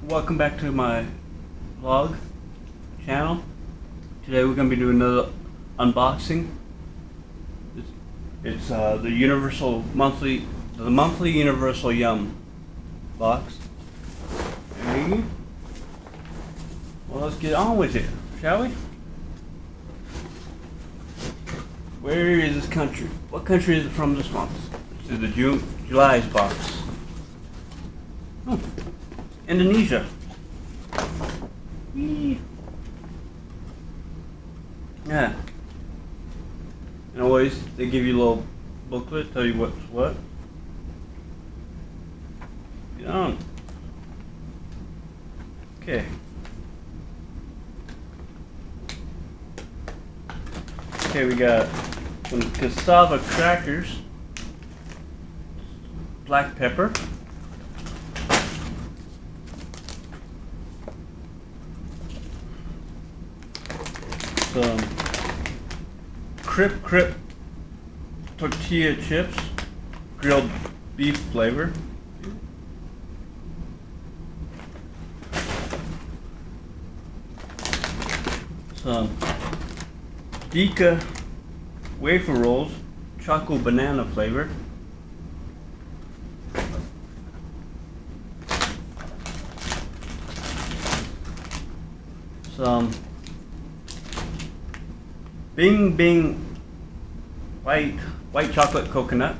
Welcome back to my vlog channel. Today we're going to be doing another unboxing. It's the monthly Universal Yum box. And, well, let's get on with it, shall we? Where is this country? What country is it from this month? This is the July's box. Oh, Indonesia. Whee. Yeah. And always they give you a little booklet, tell you what's what. Get on. Okay. Okay, we got some cassava crackers, black pepper, some Crip tortilla chips, grilled beef flavor, some Dika wafer rolls, chocolate banana flavor, some Bing Bing white chocolate coconut,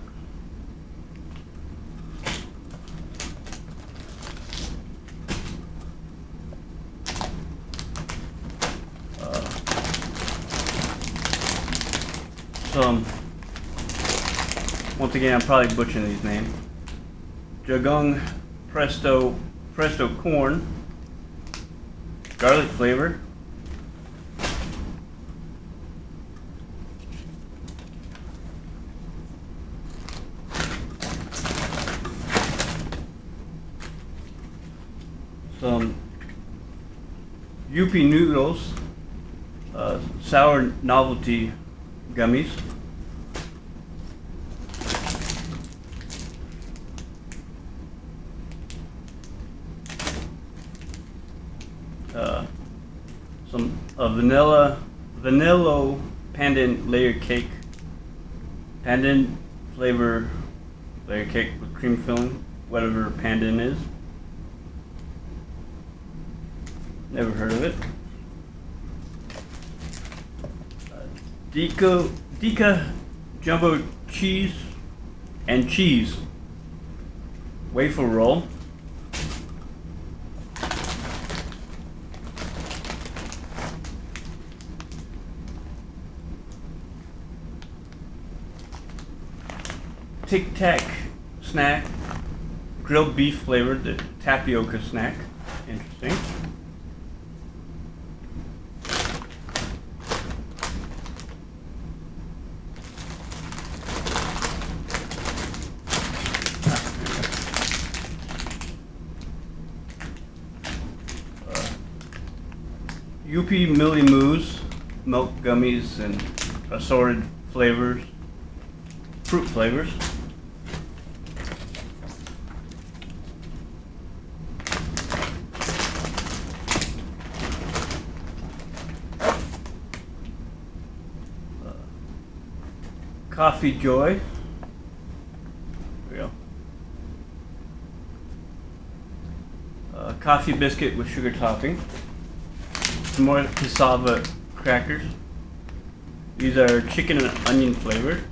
some, once again I'm probably butchering these names, Jagung Presto corn, garlic flavor, some Yupi noodles, sour novelty gummies, some vanilla pandan layer cake, pandan flavor layer cake with cream filling, whatever pandan is. Never heard of it. Dika jumbo cheese and cheese wafer roll. Tic Tac snack, grilled beef flavored, the tapioca snack. Interesting. Yupi Millie Moos, milk gummies and assorted flavors, fruit flavors. Coffee Joy. There we go. Coffee biscuit with sugar topping. Some more cassava crackers. These are chicken and onion flavored.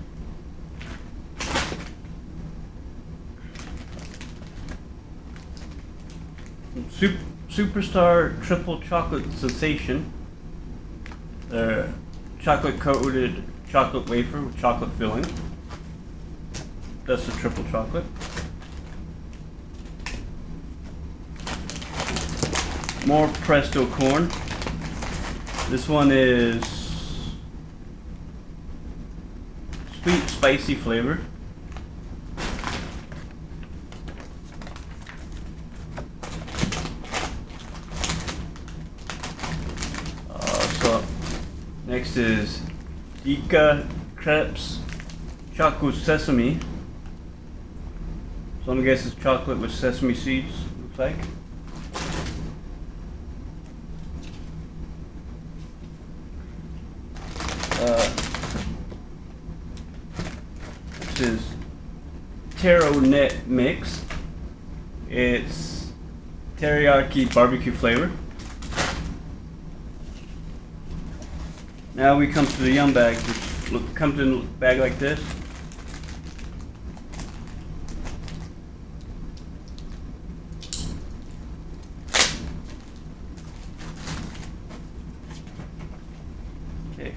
Superstar triple chocolate sensation. Chocolate coated chocolate wafer with chocolate filling. That's the triple chocolate. More Presto corn. This one is sweet spicy flavor. So next is Dika crepes chocolate sesame. So I'm gonna guess it's chocolate with sesame seeds, looks like. is Taro Net Mix. It's teriyaki barbecue flavor. Now we come to the Yum bag, which comes in a bag like this. Okay,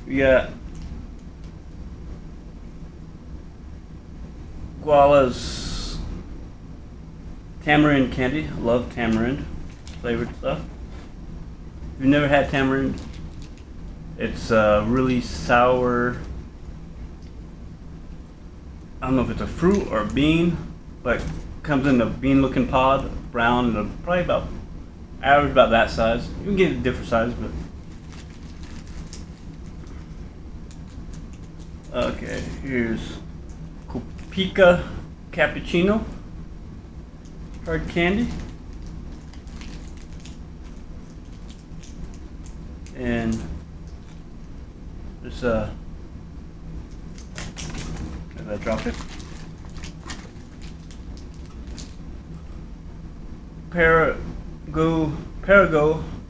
we got Guala's tamarind candy. I love tamarind flavored stuff. If you've never had tamarind, it's really sour. I don't know if it's a fruit or a bean, but it comes in a bean looking pod, brown, and probably about average about that size. You can get a different size, but okay, here's Kopika Cappuccino hard candy, and there's did I drop it? Parago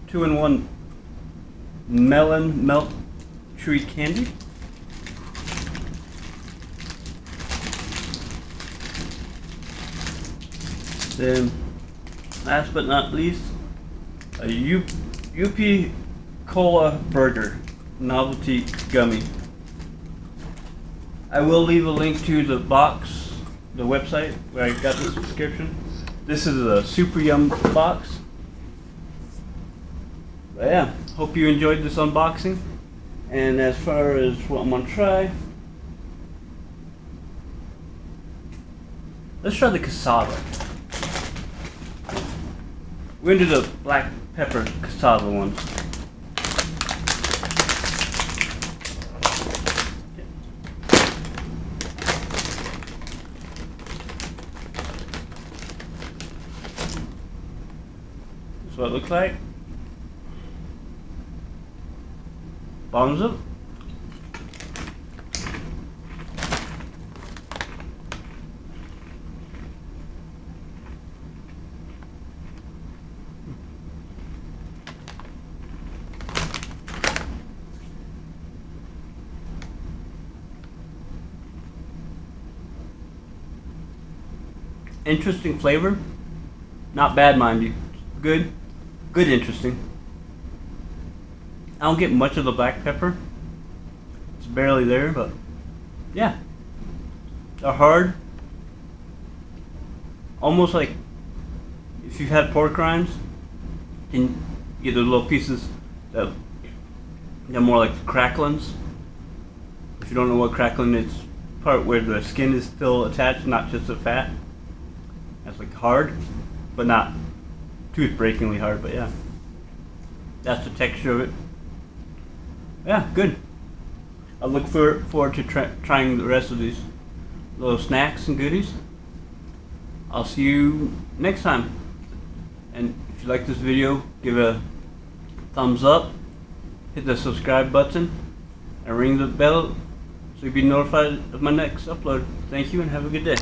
2-in-1 melon melt chewy candy. Then, last but not least, a UP Cola Burger novelty gummy. I will leave a link to the box, the website where I got this subscription. This is a Super Yum box. But yeah, hope you enjoyed this unboxing. And as far as what I'm gonna try, let's try the cassava. We're into the black pepper cassava ones. That's what it looks like. Bottoms up. Interesting flavor. Not bad, mind you. Good, interesting. I don't get much of the black pepper. It's barely there, but yeah. They're hard. Almost like if you've had pork rinds, and you get the little pieces that they're more like cracklings. If you don't know what crackling is, part where the skin is still attached, not just the fat. That's like hard, but not tooth-breakingly hard, but yeah. That's the texture of it. Yeah, good. I look forward to trying the rest of these little snacks and goodies. I'll see you next time. And if you like this video, give a thumbs up, hit the subscribe button, and ring the bell so you'll be notified of my next upload. Thank you and have a good day.